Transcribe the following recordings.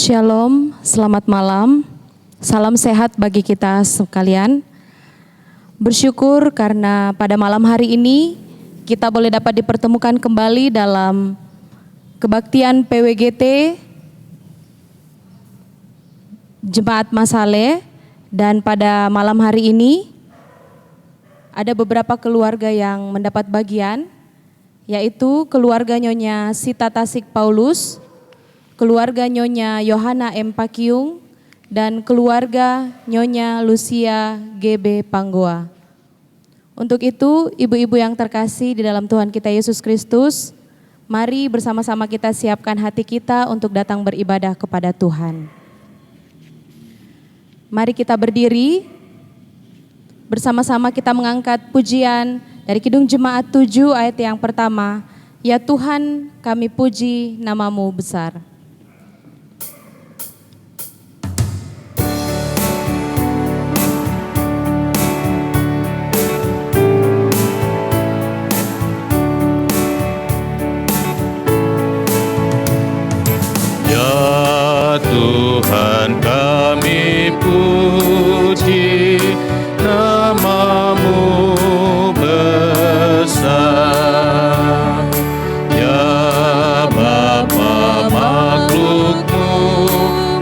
Shalom, selamat malam, salam sehat bagi kita sekalian. Bersyukur karena pada malam hari ini kita boleh dapat dipertemukan kembali dalam kebaktian PWGT Jemaat Masale. Dan pada malam hari ini ada beberapa keluarga yang mendapat bagian, yaitu keluarga Nyonya Sita Tasik Paulus, keluarga Nyonya Yohana M. Pakiung, dan keluarga Nyonya Lucia GB Panggoa. Untuk itu, ibu-ibu yang terkasih di dalam Tuhan kita Yesus Kristus, mari bersama-sama kita siapkan hati kita untuk datang beribadah kepada Tuhan. Mari kita berdiri, bersama-sama kita mengangkat pujian dari Kidung Jemaat 7 ayat yang pertama, Ya Tuhan kami puji namamu besar. Tuhan kami puji namamu besar, ya Bapa makhlukmu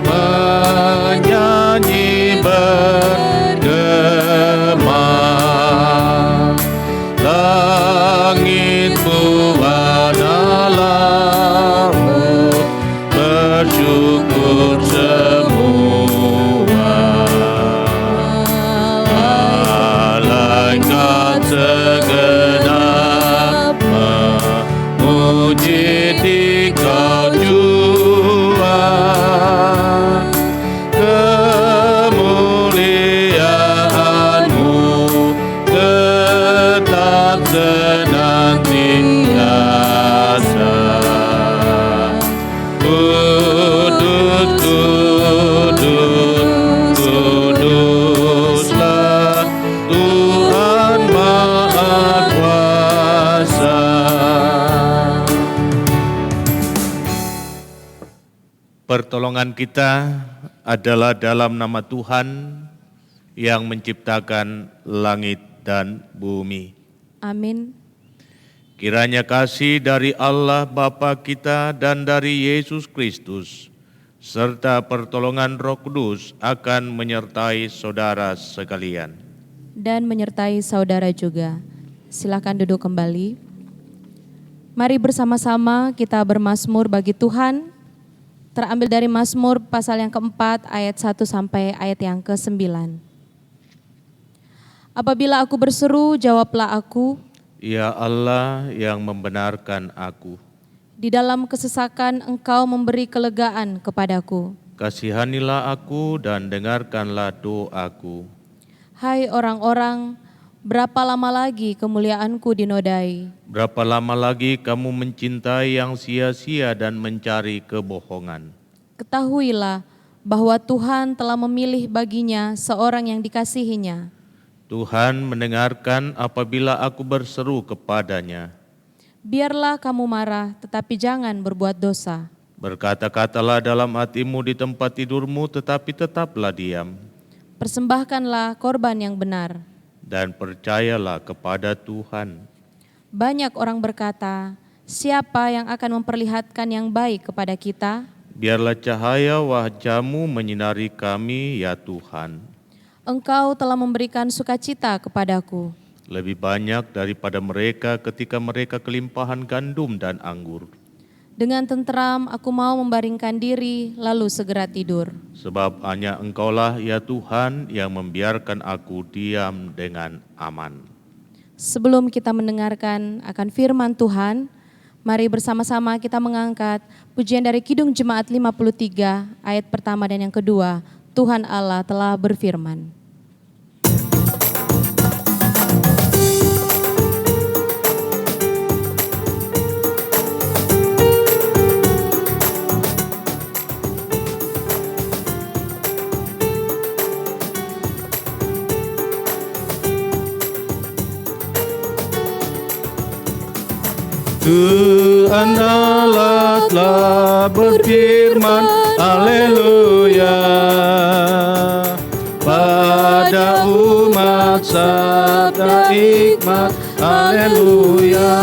menyanyi bergema, langitmu warna laut bersyukur semua, malaikat segenap memuji Dikau jua, kemuliaanmu tetap senantiasa. Kudus, kudus, kuduslah Tuhan Maha Kuasa. Pertolongan kita adalah dalam nama Tuhan yang menciptakan langit dan bumi. Amin. Kiranya kasih dari Allah Bapa kita dan dari Yesus Kristus, serta pertolongan Roh Kudus akan menyertai saudara sekalian. Dan menyertai saudara juga. Silakan duduk kembali. Mari bersama-sama kita bermazmur bagi Tuhan. Terambil dari Mazmur pasal yang keempat ayat 1 sampai ayat yang ke-9. Apabila aku berseru, jawablah aku. Ya Allah yang membenarkan aku. Di dalam kesesakan Engkau memberi kelegaan kepadaku. Kasihanilah aku dan dengarkanlah doaku. Hai orang-orang, berapa lama lagi kemuliaanku dinodai? Berapa lama lagi kamu mencintai yang sia-sia dan mencari kebohongan? Ketahuilah bahwa Tuhan telah memilih baginya seorang yang dikasihinya. Tuhan mendengarkan apabila aku berseru kepadanya. Biarlah kamu marah, tetapi jangan berbuat dosa. Berkata-katalah dalam hatimu di tempat tidurmu, tetapi tetaplah diam. Persembahkanlah korban yang benar. Dan percayalah kepada Tuhan. Banyak orang berkata, siapa yang akan memperlihatkan yang baik kepada kita? Biarlah cahaya wajah-Mu menyinari kami, ya Tuhan. Engkau telah memberikan sukacita kepadaku. Lebih banyak daripada mereka ketika mereka kelimpahan gandum dan anggur. Dengan tenteram aku mau membaringkan diri, lalu segera tidur. Sebab hanya Engkaulah, ya Tuhan, yang membiarkan aku diam dengan aman. Sebelum kita mendengarkan akan firman Tuhan, mari bersama-sama kita mengangkat pujian dari Kidung Jemaat 53 ayat pertama dan yang kedua. Tuhan Allah telah berfirman. Tuhan Allah telah berfirman, haleluya. Pada umat sabda hikmat, haleluya.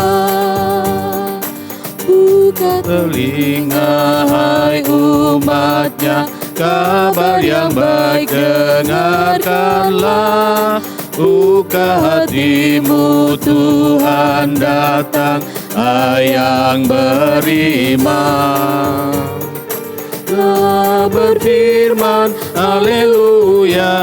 Buka Telinga hai umatnya, kabar yang baik dengarkanlah. Buka hatimu, Tuhan datang, hai yang beriman. Telah berfirman, haleluya.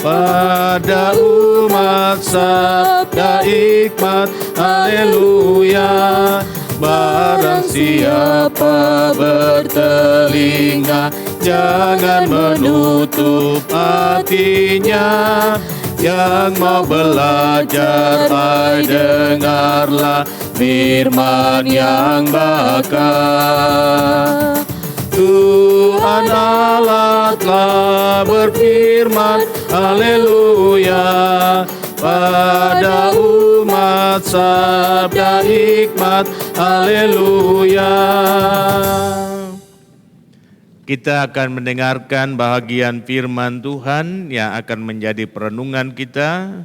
Pada umat sabda hikmat, haleluya. Barang siapa bertelinga, jangan menutup hatinya. Yang mau belajar, hai dengarlah firman yang bakar. Tuhan Allah telah berfirman, haleluya. Pada umat sabda hikmat, haleluya. Kita akan mendengarkan bahagian firman Tuhan yang akan menjadi perenungan kita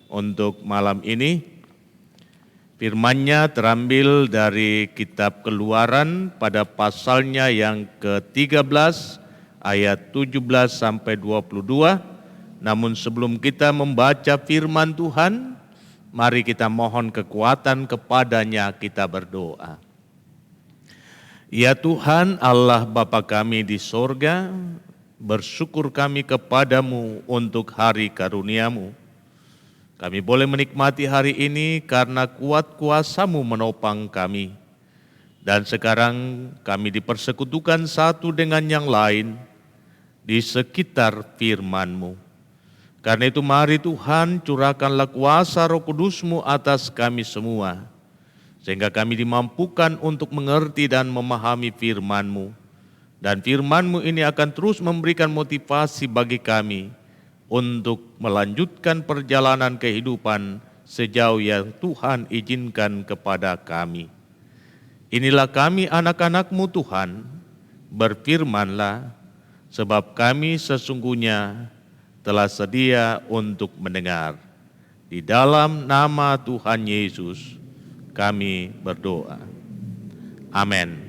untuk malam ini. Firman-Nya terambil dari kitab Keluaran pada pasalnya yang ke-13 ayat 17 sampai 22. Namun sebelum kita membaca firman Tuhan, mari kita mohon kekuatan kepada-Nya, kita berdoa. Ya Tuhan Allah Bapa kami di sorga, bersyukur kami kepadamu untuk hari karunia-Mu. Kami boleh menikmati hari ini karena kuat kuasa-Mu menopang kami. Dan sekarang kami dipersekutukan satu dengan yang lain di sekitar firman-Mu. Karena itu mari Tuhan curahkanlah kuasa Roh Kudus-Mu atas kami semua, sehingga kami dimampukan untuk mengerti dan memahami firman-Mu. Dan firman-Mu ini akan terus memberikan motivasi bagi kami untuk melanjutkan perjalanan kehidupan sejauh yang Tuhan izinkan kepada kami. Inilah kami anak-anak-Mu Tuhan, berfirmanlah, sebab kami sesungguhnya telah sedia untuk mendengar. Di dalam nama Tuhan Yesus kami berdoa. Amin.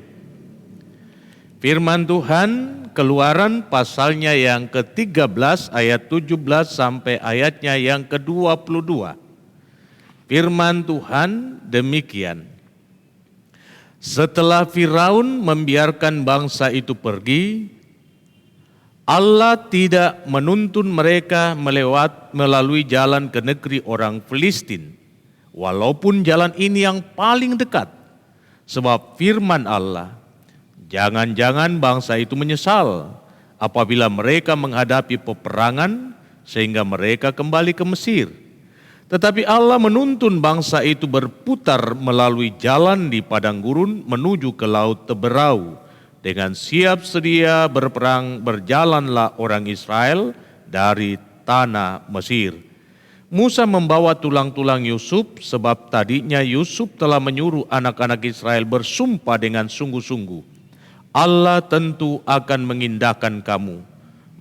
Firman Tuhan Keluaran pasalnya yang ke-13 ayat 17 sampai ayatnya yang ke-22. Firman Tuhan demikian. Setelah Firaun membiarkan bangsa itu pergi, Allah tidak menuntun mereka melalui jalan ke negeri orang Filistin, walaupun jalan ini yang paling dekat. Sebab firman Allah, jangan-jangan bangsa itu menyesal apabila mereka menghadapi peperangan sehingga mereka kembali ke Mesir. Tetapi Allah menuntun bangsa itu berputar melalui jalan di padang gurun menuju ke laut Teberau. Dengan siap sedia berperang berjalanlah orang Israel dari tanah Mesir. Musa membawa tulang-tulang Yusuf sebab tadinya Yusuf telah menyuruh anak-anak Israel bersumpah dengan sungguh-sungguh, Allah tentu akan mengindahkan kamu,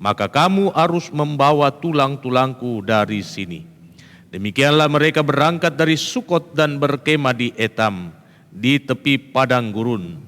maka kamu harus membawa tulang-tulangku dari sini. Demikianlah mereka berangkat dari Sukot dan berkemah di Etam, di tepi padang gurun.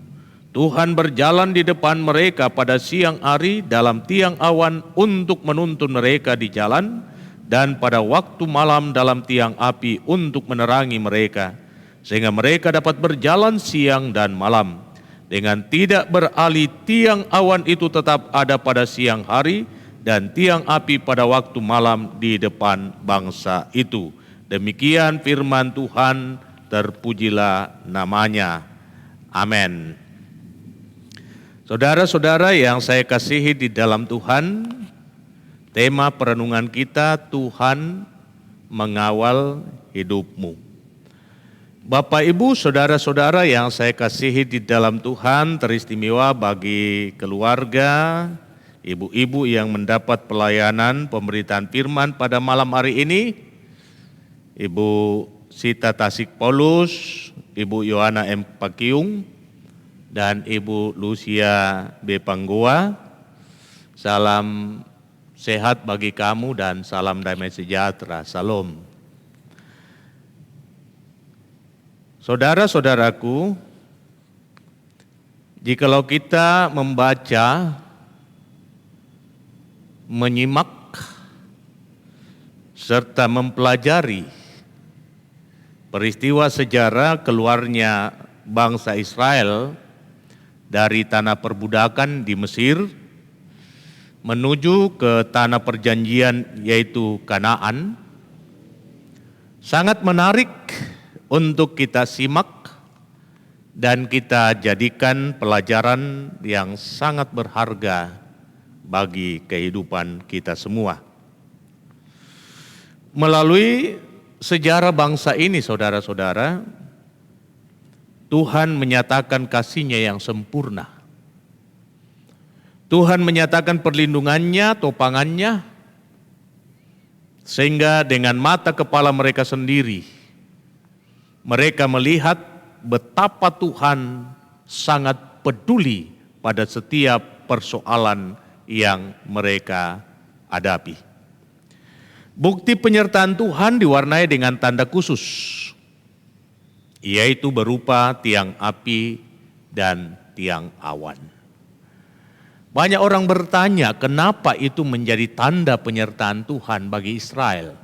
Tuhan berjalan di depan mereka pada siang hari dalam tiang awan untuk menuntun mereka di jalan, dan pada waktu malam dalam tiang api untuk menerangi mereka, sehingga mereka dapat berjalan siang dan malam. Dengan tidak beralih, tiang awan itu tetap ada pada siang hari, dan tiang api pada waktu malam di depan bangsa itu. Demikian firman Tuhan, terpujilah namanya. Amin. Saudara-saudara yang saya kasihi di dalam Tuhan, tema perenungan kita, Tuhan mengawal hidupmu. Bapak, Ibu, saudara-saudara yang saya kasihi di dalam Tuhan, teristimewa bagi keluarga, ibu-ibu yang mendapat pelayanan pemberitaan firman pada malam hari ini, Ibu Sita Tasik Paulus, Ibu Yohana M. Pakiung, dan Ibu Lucia B. Panggoa. Salam sehat bagi kamu dan salam damai sejahtera. Salam. Saudara-saudaraku, jikalau kita membaca, menyimak, serta mempelajari peristiwa sejarah keluarnya bangsa Israel dari tanah perbudakan di Mesir menuju ke tanah perjanjian yaitu Kanaan, sangat menarik untuk kita simak dan kita jadikan pelajaran yang sangat berharga bagi kehidupan kita semua. Melalui sejarah bangsa ini, saudara-saudara, Tuhan menyatakan kasih-Nya yang sempurna. Tuhan menyatakan perlindungannya, topangannya, sehingga dengan mata kepala mereka sendiri, mereka melihat betapa Tuhan sangat peduli pada setiap persoalan yang mereka hadapi. Bukti penyertaan Tuhan diwarnai dengan tanda khusus, yaitu berupa tiang api dan tiang awan. Banyak orang bertanya, kenapa itu menjadi tanda penyertaan Tuhan bagi Israel?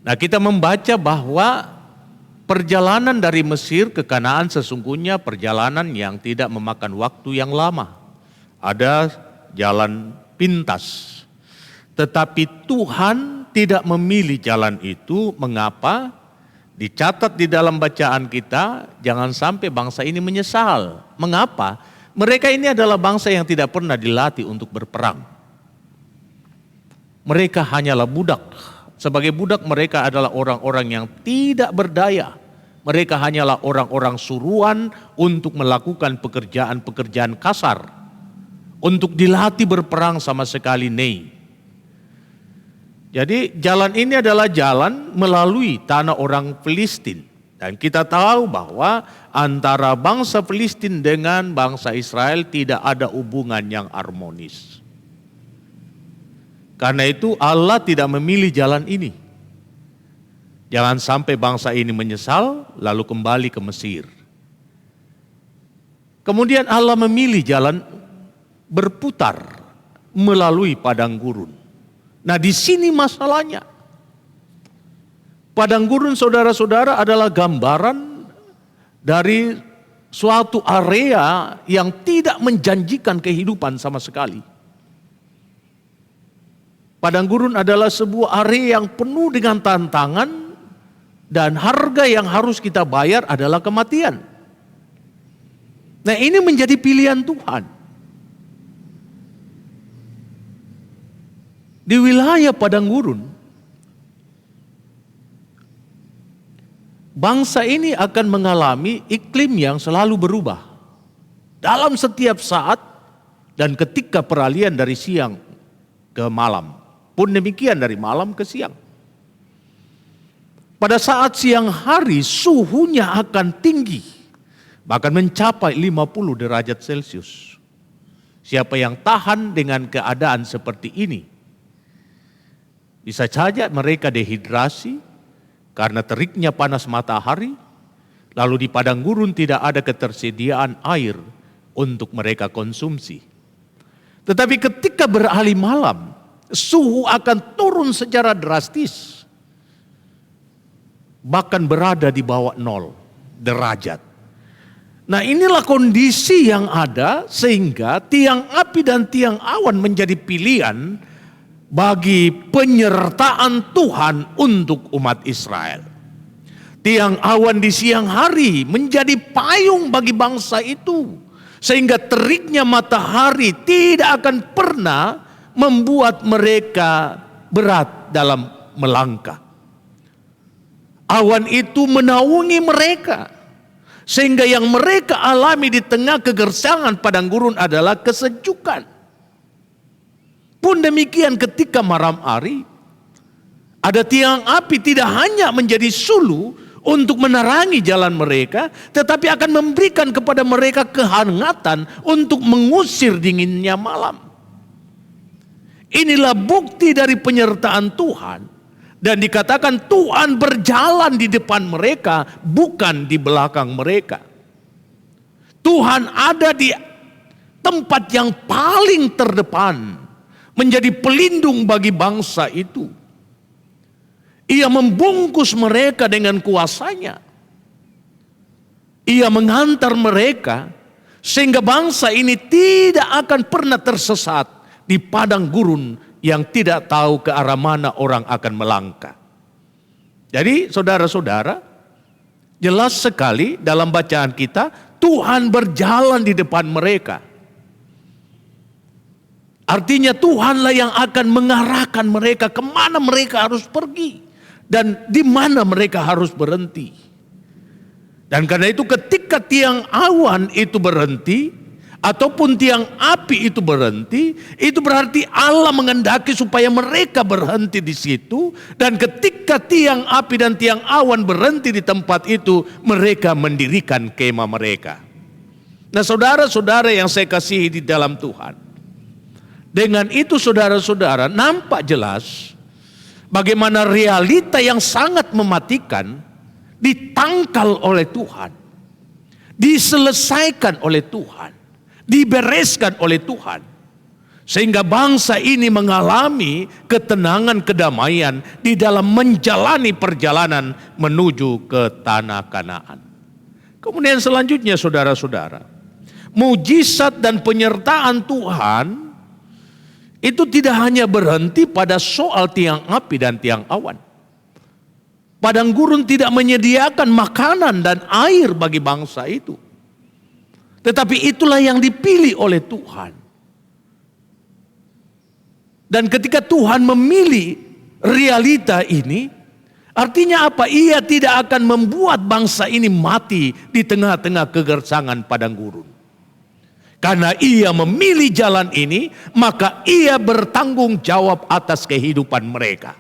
Nah, kita membaca bahwa perjalanan dari Mesir ke Kanaan sesungguhnya perjalanan yang tidak memakan waktu yang lama. Ada jalan pintas. Tetapi Tuhan tidak memilih jalan itu. Mengapa? Dicatat di dalam bacaan kita, jangan sampai bangsa ini menyesal. Mengapa? Mereka ini adalah bangsa yang tidak pernah dilatih untuk berperang. Mereka hanyalah budak. Sebagai budak mereka adalah orang-orang yang tidak berdaya. Mereka hanyalah orang-orang suruhan untuk melakukan pekerjaan-pekerjaan kasar. Untuk dilatih berperang sama sekali nei. Jadi jalan ini adalah jalan melalui tanah orang Filistin. Dan kita tahu bahwa antara bangsa Filistin dengan bangsa Israel tidak ada hubungan yang harmonis. Karena itu Allah tidak memilih jalan ini. Jangan sampai bangsa ini menyesal lalu kembali ke Mesir. Kemudian Allah memilih jalan berputar melalui padang gurun. Nah, di sini masalahnya. Padang gurun, saudara-saudara, adalah gambaran dari suatu area yang tidak menjanjikan kehidupan sama sekali. Padang gurun adalah sebuah area yang penuh dengan tantangan dan harga yang harus kita bayar adalah kematian. Nah, ini menjadi pilihan Tuhan. Di wilayah padang gurun, bangsa ini akan mengalami iklim yang selalu berubah. Dalam setiap saat dan ketika peralihan dari siang ke malam. Pun demikian dari malam ke siang. Pada saat siang hari suhunya akan tinggi. Bahkan mencapai 50 derajat Celcius. Siapa yang tahan dengan keadaan seperti ini? Bisa saja mereka dehidrasi karena teriknya panas matahari, lalu di padang gurun tidak ada ketersediaan air untuk mereka konsumsi. Tetapi ketika beralih malam, suhu akan turun secara drastis, bahkan berada di bawah 0 derajat. Nah, inilah kondisi yang ada sehingga tiang api dan tiang awan menjadi pilihan bagi penyertaan Tuhan untuk umat Israel. Tiang awan di siang hari menjadi payung bagi bangsa itu. Sehingga teriknya matahari tidak akan pernah membuat mereka berat dalam melangkah. Awan itu menaungi mereka. Sehingga yang mereka alami di tengah kegersangan padang gurun adalah kesejukan. Pun demikian ketika malam hari, ada tiang api tidak hanya menjadi sulu untuk menerangi jalan mereka, tetapi akan memberikan kepada mereka kehangatan untuk mengusir dinginnya malam. Inilah bukti dari penyertaan Tuhan. Dan dikatakan Tuhan berjalan di depan mereka, bukan di belakang mereka. Tuhan ada di tempat yang paling terdepan, menjadi pelindung bagi bangsa itu. Ia membungkus mereka dengan kuasanya. Ia mengantar mereka sehingga bangsa ini tidak akan pernah tersesat di padang gurun yang tidak tahu ke arah mana orang akan melangkah. Jadi saudara-saudara, jelas sekali dalam bacaan kita, Tuhan berjalan di depan mereka. Artinya Tuhanlah yang akan mengarahkan mereka kemana mereka harus pergi. Dan di mana mereka harus berhenti. Dan karena itu ketika tiang awan itu berhenti, ataupun tiang api itu berhenti, itu berarti Allah mengendaki supaya mereka berhenti di situ. Dan ketika tiang api dan tiang awan berhenti di tempat itu, mereka mendirikan kemah mereka. Nah saudara-saudara yang saya kasihi di dalam Tuhan, dengan itu saudara-saudara nampak jelas bagaimana realita yang sangat mematikan ditangkal oleh Tuhan, diselesaikan oleh Tuhan, dibereskan oleh Tuhan. Sehingga bangsa ini mengalami ketenangan, kedamaian di dalam menjalani perjalanan menuju ke tanah Kanaan. Kemudian selanjutnya saudara-saudara, mujizat dan penyertaan Tuhan itu tidak hanya berhenti pada soal tiang api dan tiang awan. Padang gurun tidak menyediakan makanan dan air bagi bangsa itu. Tetapi itulah yang dipilih oleh Tuhan. Dan ketika Tuhan memilih realita ini, artinya apa? Ia tidak akan membuat bangsa ini mati di tengah-tengah kegersangan padang gurun. Karena ia memilih jalan ini, maka ia bertanggung jawab atas kehidupan mereka.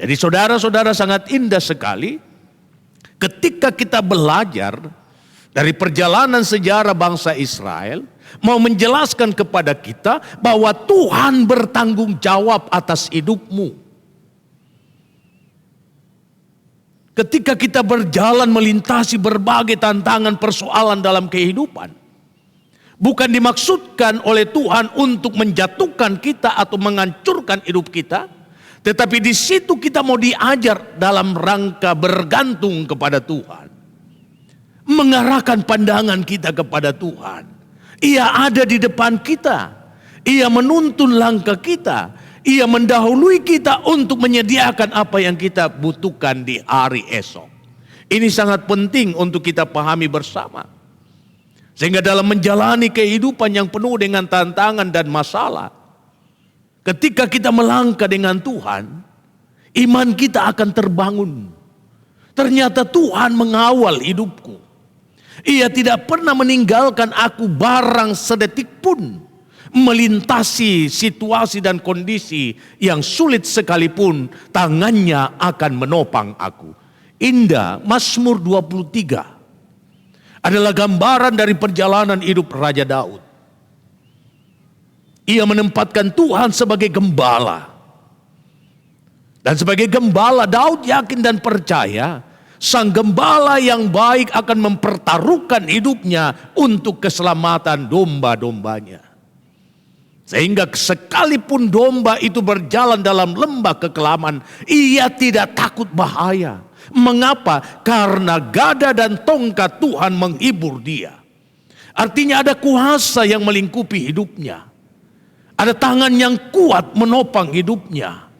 Jadi saudara-saudara, sangat indah sekali ketika kita belajar dari perjalanan sejarah bangsa Israel, mau menjelaskan kepada kita bahwa Tuhan bertanggung jawab atas hidupmu. Ketika kita berjalan melintasi berbagai tantangan persoalan dalam kehidupan, bukan dimaksudkan oleh Tuhan untuk menjatuhkan kita atau menghancurkan hidup kita, tetapi di situ kita mau diajar dalam rangka bergantung kepada Tuhan, mengarahkan pandangan kita kepada Tuhan. Ia ada di depan kita, ia menuntun langkah kita, ia mendahului kita untuk menyediakan apa yang kita butuhkan di hari esok. Ini sangat penting untuk kita pahami bersama. Sehingga dalam menjalani kehidupan yang penuh dengan tantangan dan masalah, ketika kita melangkah dengan Tuhan, iman kita akan terbangun. Ternyata Tuhan mengawal hidupku. Ia tidak pernah meninggalkan aku barang sedetik pun. Melintasi situasi dan kondisi yang sulit sekalipun, tangannya akan menopang aku. Indah, Mazmur 23 adalah gambaran dari perjalanan hidup Raja Daud. Ia menempatkan Tuhan sebagai gembala. Dan sebagai gembala, Daud yakin dan percaya sang gembala yang baik akan mempertaruhkan hidupnya untuk keselamatan domba-dombanya. Sehingga sekalipun domba itu berjalan dalam lembah kekelaman, ia tidak takut bahaya. Mengapa? Karena gada dan tongkat Tuhan menghibur dia. Artinya ada kuasa yang melingkupi hidupnya. Ada tangan yang kuat menopang hidupnya.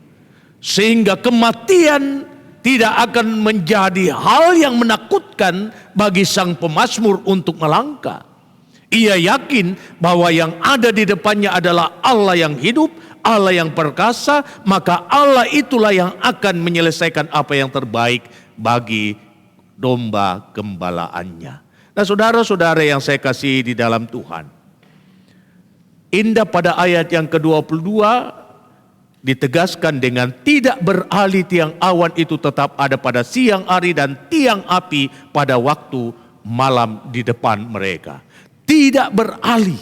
Sehingga kematian tidak akan menjadi hal yang menakutkan bagi sang pemazmur untuk melangkah. Ia yakin bahwa yang ada di depannya adalah Allah yang hidup, Allah yang perkasa, maka Allah itulah yang akan menyelesaikan apa yang terbaik bagi domba gembalaannya. Nah saudara-saudara yang saya kasih di dalam Tuhan, indah pada ayat yang ke-22, ditegaskan dengan tidak beralih tiang awan itu tetap ada pada siang hari dan tiang api pada waktu malam di depan mereka. Tidak beralih.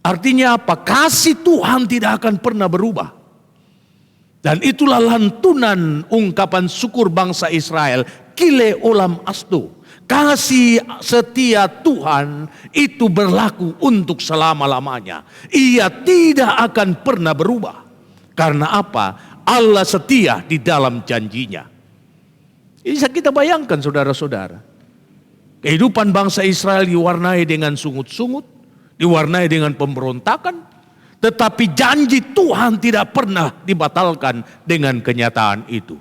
Artinya apa? Kasih Tuhan tidak akan pernah berubah. Dan itulah lantunan ungkapan syukur bangsa Israel. Kile olam asdo. Kasih setia Tuhan itu berlaku untuk selama-lamanya. Ia tidak akan pernah berubah. Karena apa? Allah setia di dalam janjinya. Bisa kita bayangkan saudara-saudara. Kehidupan bangsa Israel diwarnai dengan sungut-sungut, diwarnai dengan pemberontakan. Tetapi janji Tuhan tidak pernah dibatalkan dengan kenyataan itu.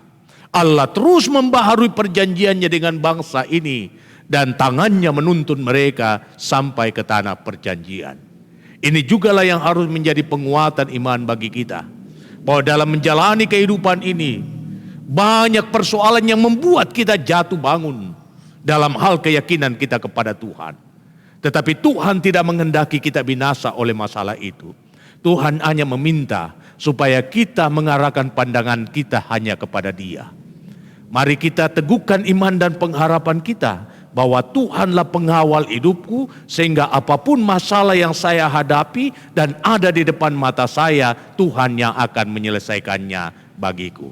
Allah terus membaharui perjanjiannya dengan bangsa ini dan tangannya menuntun mereka sampai ke tanah perjanjian. Ini jugalah yang harus menjadi penguatan iman bagi kita. Bahwa dalam menjalani kehidupan ini banyak persoalan yang membuat kita jatuh bangun dalam hal keyakinan kita kepada Tuhan. Tetapi Tuhan tidak menghendaki kita binasa oleh masalah itu. Tuhan hanya meminta supaya kita mengarahkan pandangan kita hanya kepada Dia. Mari kita teguhkan iman dan pengharapan kita bahwa Tuhanlah pengawal hidupku sehingga apapun masalah yang saya hadapi dan ada di depan mata saya, Tuhan yang akan menyelesaikannya bagiku.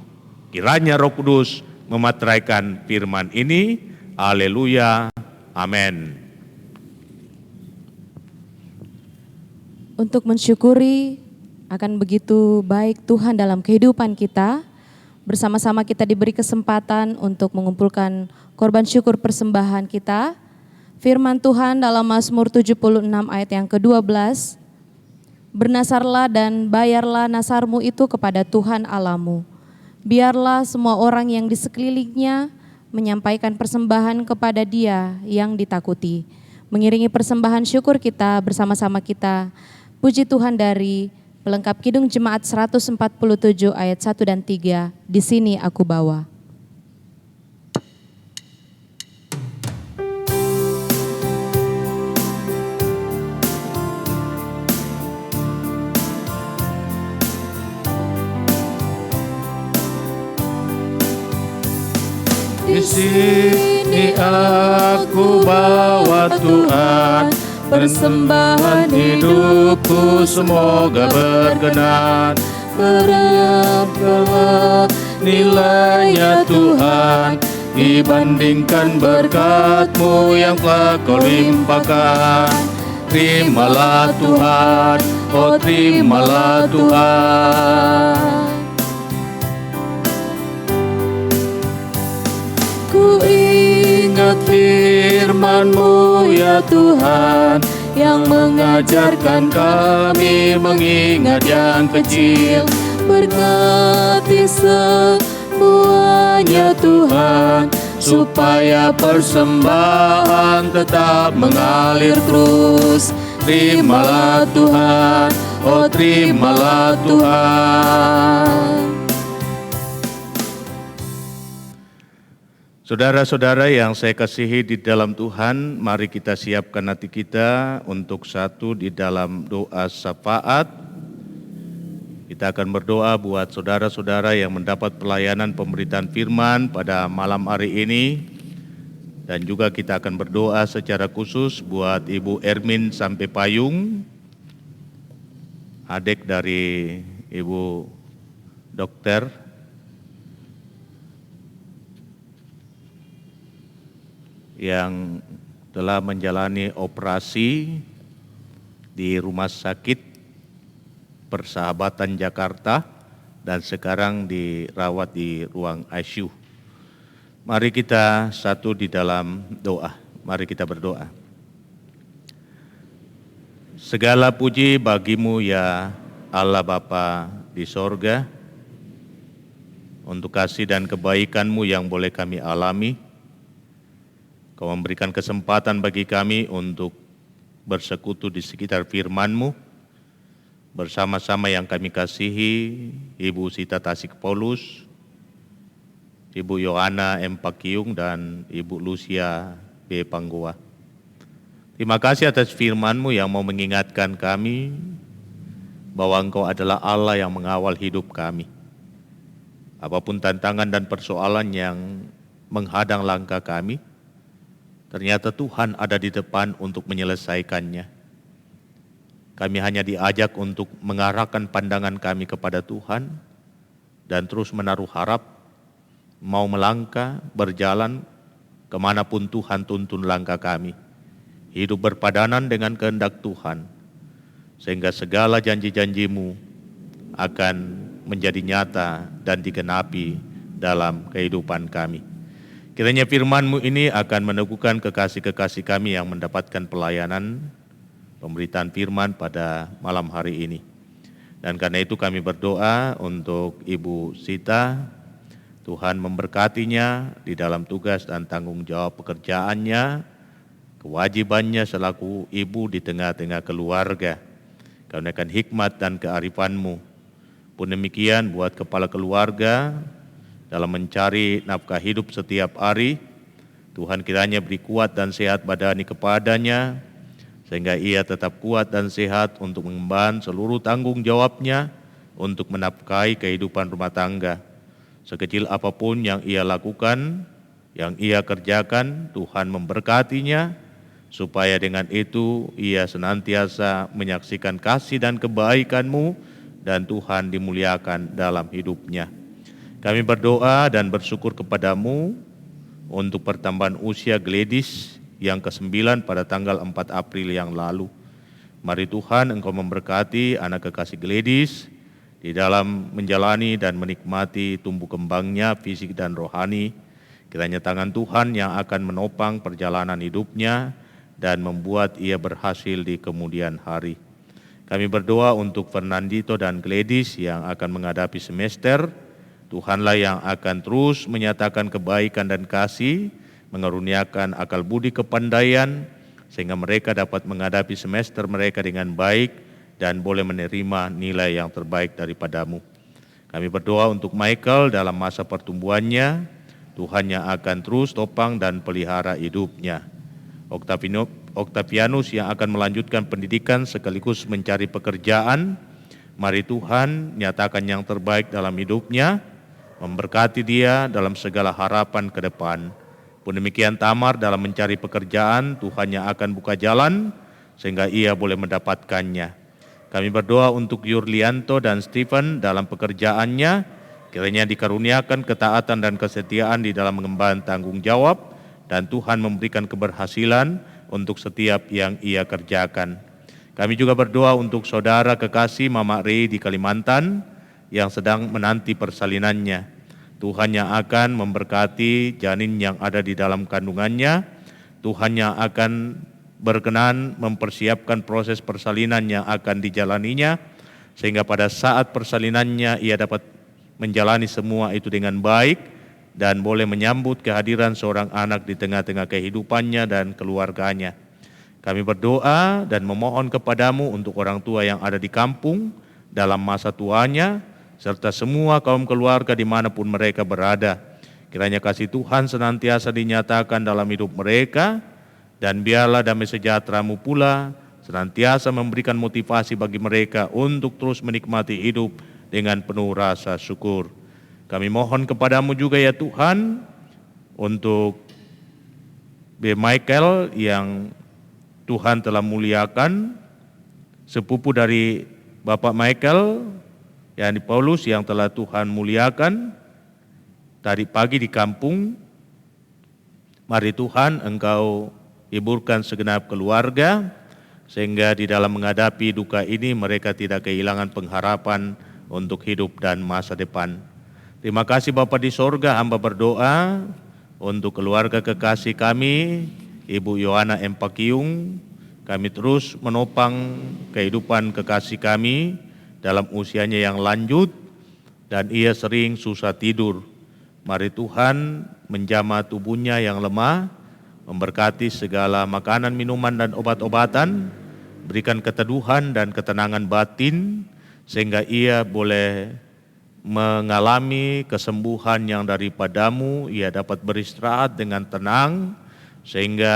Kiranya Roh Kudus memateraikan firman ini. Haleluya. Amin. Untuk mensyukuri akan begitu baik Tuhan dalam kehidupan kita, bersama-sama kita diberi kesempatan untuk mengumpulkan korban syukur persembahan kita. Firman Tuhan dalam Mazmur 76 ayat yang ke-12, bernasarlah dan bayarlah nasarmu itu kepada Tuhan Allahmu. Biarlah semua orang yang di sekelilingnya menyampaikan persembahan kepada Dia yang ditakuti. Mengiringi persembahan syukur kita bersama-sama kita, puji Tuhan dari pelengkap Kidung Jemaat 147 ayat 1 dan 3, di sini aku bawa. Di sini aku bawa Tuhan, persembahan hidupku semoga berkenan. Berapakah nilainya Tuhan dibandingkan berkat-Mu yang telah Kau limpahkan. Terimalah Tuhan, oh terimalah Tuhan. Ku ingat firman-Mu ya Tuhan, yang mengajarkan kami mengingat yang kecil. Berkati semuanya Tuhan, supaya persembahan tetap mengalir terus. Terimalah Tuhan, oh terimalah Tuhan. Saudara-saudara yang saya kasihi di dalam Tuhan, mari kita siapkan hati kita untuk satu di dalam doa syafaat. Kita akan berdoa buat saudara-saudara yang mendapat pelayanan pemberitaan firman pada malam hari ini. Dan juga kita akan berdoa secara khusus buat Ibu Ermin Sampai Payung, adik dari Ibu Dokter, yang telah menjalani operasi di Rumah Sakit Persahabatan Jakarta dan sekarang dirawat di ruang ICU. Mari kita satu di dalam doa. Mari kita berdoa. Segala puji bagi-Mu ya Allah Bapa di sorga, untuk kasih dan kebaikan-Mu yang boleh kami alami. Kau memberikan kesempatan bagi kami untuk bersekutu di sekitar firman-Mu, bersama-sama yang kami kasihi, Ibu Sita Tasik Paulus, Ibu Yohana M. Pakiung, dan Ibu Lucia B. Panggoa. Terima kasih atas firman-Mu yang mau mengingatkan kami bahwa Engkau adalah Allah yang mengawal hidup kami. Apapun tantangan dan persoalan yang menghadang langkah kami, ternyata Tuhan ada di depan untuk menyelesaikannya. Kami hanya diajak untuk mengarahkan pandangan kami kepada Tuhan dan terus menaruh harap, mau melangkah, berjalan kemanapun Tuhan tuntun langkah kami. Hidup berpadanan dengan kehendak Tuhan, sehingga segala janji-janji-Mu akan menjadi nyata dan digenapi dalam kehidupan kami. Kiranya firman-Mu ini akan meneguhkan kekasih-kekasih kami yang mendapatkan pelayanan pemberitaan firman pada malam hari ini. Dan karena itu kami berdoa untuk Ibu Sita, Tuhan memberkatinya di dalam tugas dan tanggung jawab pekerjaannya, kewajibannya selaku ibu di tengah-tengah keluarga. Karuniakan hikmat dan kearifan-Mu. Pun demikian buat kepala keluarga dalam mencari nafkah hidup setiap hari, Tuhan kiranya beri kuat dan sehat badani kepadanya, sehingga ia tetap kuat dan sehat untuk mengemban seluruh tanggung jawabnya untuk menafkahi kehidupan rumah tangga. Sekecil apapun yang ia lakukan, yang ia kerjakan, Tuhan memberkatinya, supaya dengan itu ia senantiasa menyaksikan kasih dan kebaikan-Mu dan Tuhan dimuliakan dalam hidupnya. Kami berdoa dan bersyukur kepada-Mu untuk pertambahan usia Gladys yang ke-9 pada tanggal 4 April yang lalu. Mari Tuhan Engkau memberkati anak kekasih Gladys di dalam menjalani dan menikmati tumbuh kembangnya fisik dan rohani. Kiranya tangan Tuhan yang akan menopang perjalanan hidupnya dan membuat ia berhasil di kemudian hari. Kami berdoa untuk Fernandito dan Gladys yang akan menghadapi semester. Tuhanlah yang akan terus menyatakan kebaikan dan kasih, mengaruniakan akal budi kepandaian, sehingga mereka dapat menghadapi semester mereka dengan baik dan boleh menerima nilai yang terbaik daripada-Mu. Kami berdoa untuk Michael dalam masa pertumbuhannya, Tuhan yang akan terus topang dan pelihara hidupnya. Octavianus yang akan melanjutkan pendidikan sekaligus mencari pekerjaan, mari Tuhan nyatakan yang terbaik dalam hidupnya, memberkati dia dalam segala harapan ke depan. Pun demikian Tamar dalam mencari pekerjaan, Tuhan yang akan buka jalan sehingga ia boleh mendapatkannya. Kami berdoa untuk Yurlianto dan Stephen dalam pekerjaannya, kiranya dikaruniakan ketaatan dan kesetiaan di dalam mengemban tanggung jawab, dan Tuhan memberikan keberhasilan untuk setiap yang ia kerjakan. Kami juga berdoa untuk saudara kekasih Mama Rey di Kalimantan yang sedang menanti persalinannya. Tuhan yang akan memberkati janin yang ada di dalam kandungannya, Tuhan yang akan berkenan mempersiapkan proses persalinan yang akan dijalaninya, sehingga pada saat persalinannya ia dapat menjalani semua itu dengan baik, dan boleh menyambut kehadiran seorang anak di tengah-tengah kehidupannya dan keluarganya. Kami berdoa dan memohon kepada-Mu untuk orang tua yang ada di kampung dalam masa tuanya, serta semua kaum keluarga dimanapun mereka berada. Kiranya kasih Tuhan senantiasa dinyatakan dalam hidup mereka, dan biarlah damai sejahtera-Mu pula senantiasa memberikan motivasi bagi mereka untuk terus menikmati hidup dengan penuh rasa syukur. Kami mohon kepada-Mu juga ya Tuhan, untuk B. Michael yang Tuhan telah muliakan, sepupu dari Bapak Michael, yakni Paulus yang telah Tuhan muliakan tadi pagi di kampung. Mari Tuhan Engkau hiburkan segenap keluarga, sehingga di dalam menghadapi duka ini mereka tidak kehilangan pengharapan untuk hidup dan masa depan. Terima kasih Bapa di sorga, hamba berdoa untuk keluarga kekasih kami, Ibu Yohana M. Pakiung. Kami terus menopang kehidupan kekasih kami dalam usianya yang lanjut, dan ia sering susah tidur. Mari Tuhan menjamah tubuhnya yang lemah, memberkati segala makanan, minuman, dan obat-obatan, berikan keteduhan dan ketenangan batin, sehingga ia boleh mengalami kesembuhan yang daripada-Mu, ia dapat beristirahat dengan tenang, sehingga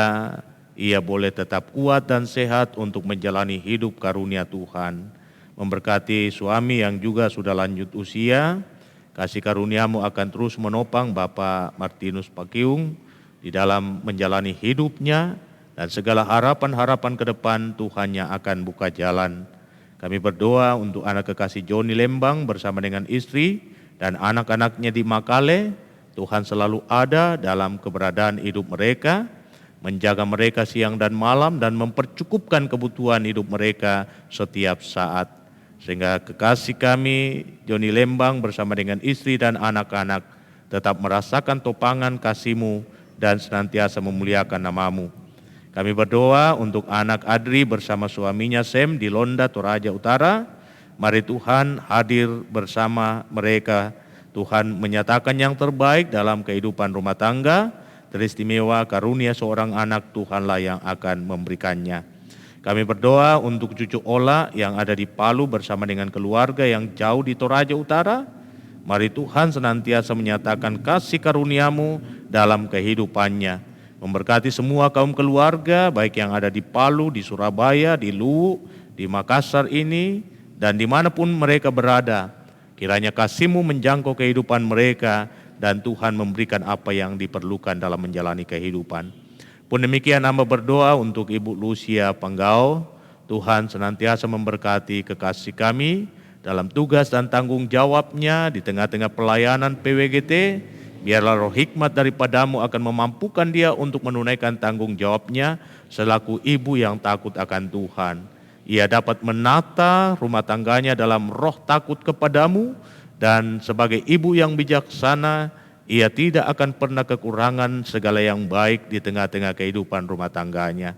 ia boleh tetap kuat dan sehat untuk menjalani hidup karunia Tuhan. memberkati suami yang juga sudah lanjut usia. Kasih karunia-Mu akan terus menopang Bapak Martinus Pakiung di dalam menjalani hidupnya, dan segala harapan-harapan ke depan Tuhan yang akan buka jalan. Kami berdoa untuk anak kekasih Joni Lembang bersama dengan istri dan anak-anaknya di Makale. Tuhan selalu ada dalam keberadaan hidup mereka, menjaga mereka siang dan malam dan mempercukupkan kebutuhan hidup mereka setiap saat. Sehingga kekasih kami Joni Lembang bersama dengan istri dan anak-anak tetap merasakan topangan kasih-Mu dan senantiasa memuliakan nama-Mu. Kami berdoa untuk anak Adri bersama suaminya Sem di Londa, Toraja Utara. Mari Tuhan hadir bersama mereka. Tuhan menyatakan yang terbaik dalam kehidupan rumah tangga. Teristimewa karunia seorang anak, Tuhanlah yang akan memberikannya. Kami berdoa untuk cucu Ola yang ada di Palu bersama dengan keluarga yang jauh di Toraja Utara. Mari Tuhan senantiasa menyatakan kasih karunia-Mu dalam kehidupannya. Memberkati semua kaum keluarga, baik yang ada di Palu, di Surabaya, di Luwu, di Makassar ini, dan dimanapun mereka berada. Kiranya kasih-Mu menjangkau kehidupan mereka, dan Tuhan memberikan apa yang diperlukan dalam menjalani kehidupan. Pun demikian hamba berdoa untuk Ibu Lucia Panggau. Tuhan senantiasa memberkati kekasih kami dalam tugas dan tanggung jawabnya di tengah-tengah pelayanan PWGT. Biarlah roh hikmat daripada-Mu akan memampukan dia untuk menunaikan tanggung jawabnya selaku ibu yang takut akan Tuhan. Ia dapat menata rumah tangganya dalam roh takut kepada-Mu, dan sebagai ibu yang bijaksana, ia tidak akan pernah kekurangan segala yang baik di tengah-tengah kehidupan rumah tangganya.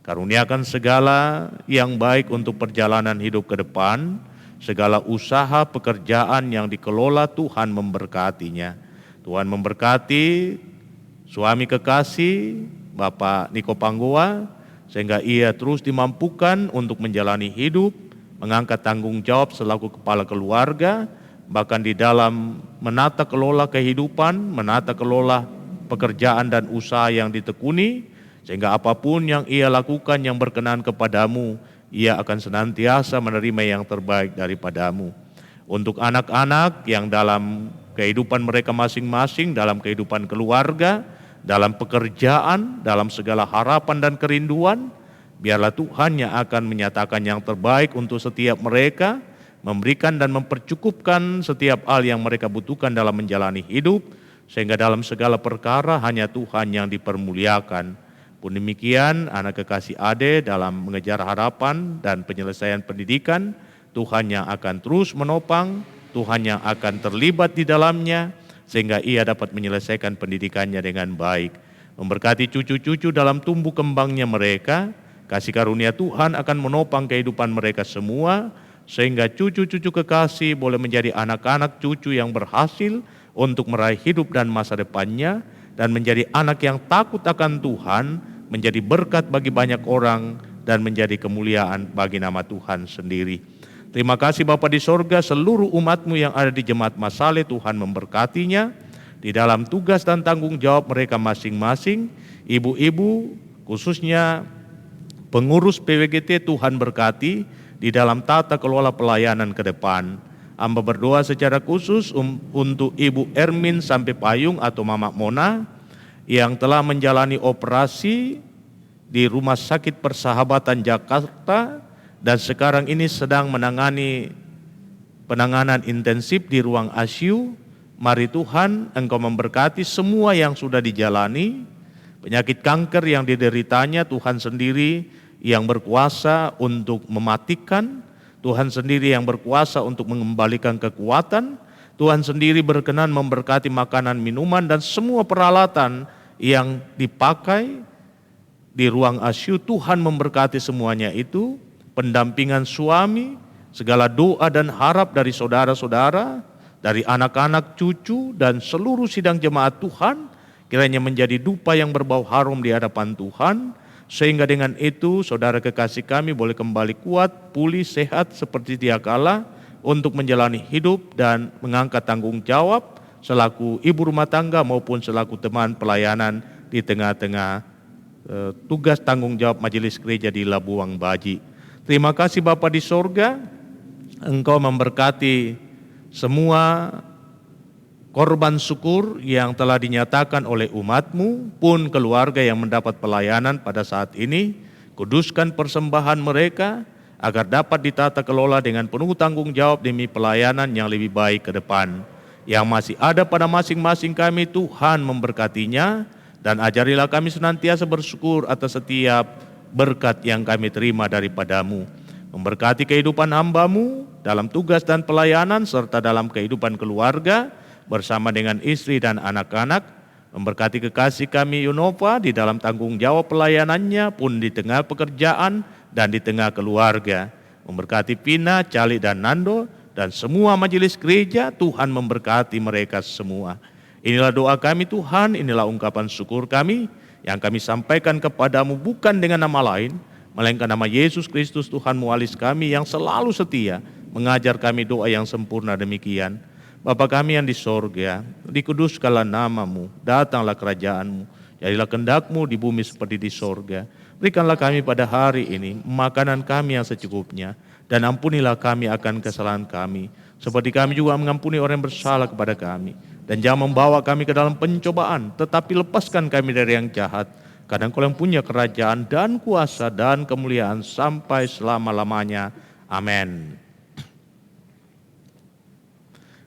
Karuniakan segala yang baik untuk perjalanan hidup ke depan, segala usaha pekerjaan yang dikelola Tuhan memberkatinya. Tuhan memberkati suami kekasih Bapak Niko Panggoa, sehingga ia terus dimampukan untuk menjalani hidup, mengangkat tanggung jawab selaku kepala keluarga, bahkan di dalam menata kelola kehidupan, menata kelola pekerjaan dan usaha yang ditekuni, sehingga apapun yang ia lakukan yang berkenan kepada-Mu, ia akan senantiasa menerima yang terbaik daripada-Mu. Untuk anak-anak yang dalam kehidupan mereka masing-masing, dalam kehidupan keluarga, dalam pekerjaan, dalam segala harapan dan kerinduan, biarlah Tuhan yang akan menyatakan yang terbaik untuk setiap mereka, memberikan dan mempercukupkan setiap hal yang mereka butuhkan dalam menjalani hidup, sehingga dalam segala perkara hanya Tuhan yang dipermuliakan. Pun demikian anak kekasih Ade dalam mengejar harapan dan penyelesaian pendidikan, Tuhan yang akan terus menopang, Tuhan yang akan terlibat di dalamnya, sehingga ia dapat menyelesaikan pendidikannya dengan baik. Memberkati cucu-cucu dalam tumbuh kembangnya mereka, kasih karunia Tuhan akan menopang kehidupan mereka semua, sehingga cucu-cucu kekasih boleh menjadi anak-anak cucu yang berhasil untuk meraih hidup dan masa depannya, dan menjadi anak yang takut akan Tuhan, menjadi berkat bagi banyak orang, dan menjadi kemuliaan bagi nama Tuhan sendiri. Terima kasih Bapa di sorga, seluruh umat-Mu yang ada di Jemaat Masale, Tuhan memberkatinya di dalam tugas dan tanggung jawab mereka masing-masing. Ibu-ibu khususnya pengurus PWGT, Tuhan berkati di dalam tata kelola pelayanan ke depan. Hamba berdoa secara khusus untuk Ibu Ermin Sampai Payung atau Mama Mona yang telah menjalani operasi di Rumah Sakit Persahabatan Jakarta, dan sekarang ini sedang menangani penanganan intensif di ruang ICU. Mari Tuhan Engkau memberkati semua yang sudah dijalani. Penyakit kanker yang dideritanya, Tuhan sendiri yang berkuasa untuk mematikan, Tuhan sendiri yang berkuasa untuk mengembalikan kekuatan, Tuhan sendiri berkenan memberkati makanan, minuman, dan semua peralatan yang dipakai di ruang ICU. Tuhan memberkati semuanya itu. Pendampingan suami, segala doa dan harap dari saudara-saudara, dari anak-anak, cucu, dan seluruh sidang jemaat Tuhan, kiranya menjadi dupa yang berbau harum di hadapan Tuhan, sehingga dengan itu saudara kekasih kami boleh kembali kuat, pulih, sehat seperti sedia kala untuk menjalani hidup dan mengangkat tanggung jawab selaku ibu rumah tangga maupun selaku teman pelayanan di tengah-tengah tugas tanggung jawab Majelis Gereja di Labuang Baji. Terima kasih Bapa di sorga, Engkau memberkati semua korban syukur yang telah dinyatakan oleh umat-Mu, pun keluarga yang mendapat pelayanan pada saat ini. Kuduskan persembahan mereka agar dapat ditata kelola dengan penuh tanggung jawab demi pelayanan yang lebih baik ke depan. Yang masih ada pada masing-masing kami, Tuhan memberkatinya, dan ajarilah kami senantiasa bersyukur atas setiap berkat yang kami terima daripada-Mu. Memberkati kehidupan hamba-Mu dalam tugas dan pelayanan, serta dalam kehidupan keluarga, bersama dengan istri dan anak-anak. Memberkati kekasih kami Yunova di dalam tanggung jawab pelayanannya, pun di tengah pekerjaan dan di tengah keluarga. Memberkati Pina, Cali, dan Nando, dan semua majelis gereja. Tuhan memberkati mereka semua. Inilah doa kami Tuhan, inilah ungkapan syukur kami yang kami sampaikan kepadamu bukan dengan nama lain, melainkan nama Yesus Kristus Tuhan mualis kami yang selalu setia mengajar kami doa yang sempurna demikian. Bapa kami yang di sorga, dikuduskanlah nama-Mu, datanglah kerajaan-Mu, jadilah kehendak-Mu di bumi seperti di sorga. Berikanlah kami pada hari ini makanan kami yang secukupnya, dan ampunilah kami akan kesalahan kami, seperti kami juga mengampuni orang yang bersalah kepada kami. Dan jangan membawa kami ke dalam pencobaan, tetapi lepaskan kami dari yang jahat, karena Engkau yang punya kerajaan dan kuasa dan kemuliaan sampai selama-lamanya. Amin.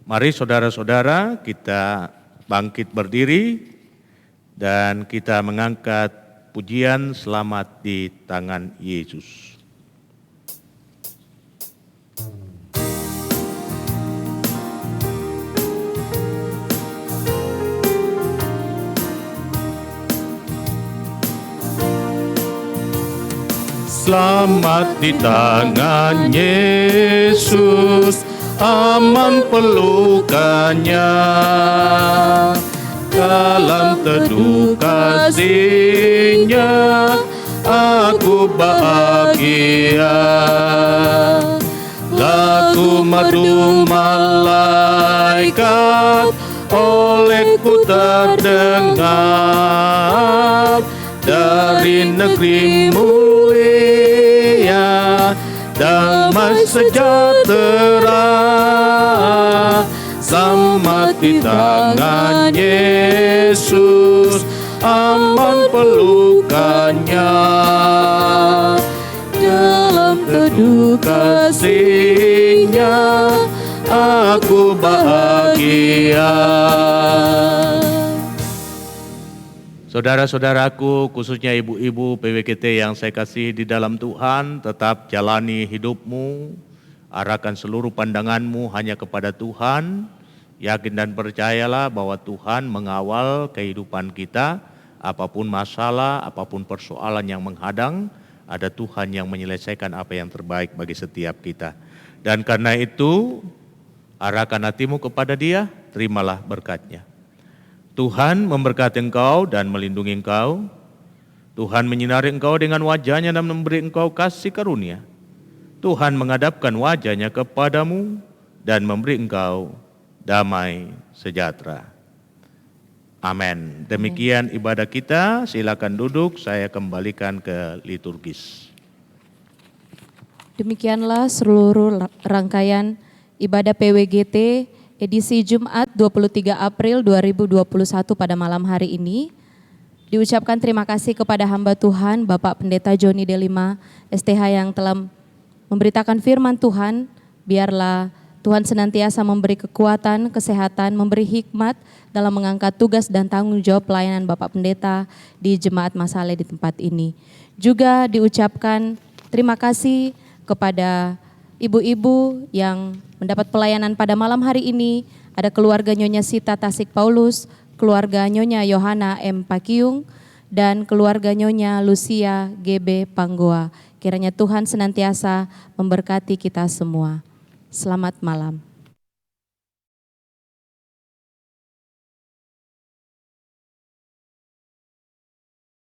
Mari saudara-saudara kita bangkit berdiri dan kita mengangkat pujian selamat di tangan Yesus. Selamat di tangan Yesus, aman pelukannya, dalam teduh kasih-Nya aku bahagia. Lagu merdu malaikat olehku terdengar, dari negeri mulia damai sejahtera. Selamat di tangan Yesus, aman pelukannya, dalam teduh kasih-Nya aku bahagia. Saudara-saudaraku, khususnya ibu-ibu PWKT yang saya kasih di dalam Tuhan, tetap jalani hidupmu, arahkan seluruh pandanganmu hanya kepada Tuhan. Yakin dan percayalah bahwa Tuhan mengawal kehidupan kita, apapun masalah, apapun persoalan yang menghadang, ada Tuhan yang menyelesaikan apa yang terbaik bagi setiap kita. Dan karena itu, arahkan hatimu kepada Dia, terimalah berkat-Nya. Tuhan memberkati engkau dan melindungi engkau. Tuhan menyinari engkau dengan wajah-Nya dan memberi engkau kasih karunia. Tuhan menghadapkan wajah-Nya kepadamu dan memberi engkau damai sejahtera. Amin. Demikian ibadah kita. Silakan duduk, saya kembalikan ke liturgis. Demikianlah seluruh rangkaian ibadah PWGT edisi Jumat 23 April 2021 pada malam hari ini. Diucapkan terima kasih kepada hamba Tuhan Bapak Pendeta Joni Delima STH yang telah memberitakan firman Tuhan. Biarlah Tuhan senantiasa memberi kekuatan, kesehatan, memberi hikmat dalam mengangkat tugas dan tanggung jawab pelayanan Bapak Pendeta di Jemaat Masale di tempat ini. Juga diucapkan terima kasih kepada ibu-ibu yang mendapat pelayanan pada malam hari ini. Ada keluarga Nyonya Sita Tasik Paulus, keluarga Nyonya Yohana M. Pakiung, dan keluarga Nyonya Lucia GB Panggoa. Kiranya Tuhan senantiasa memberkati kita semua. Selamat malam.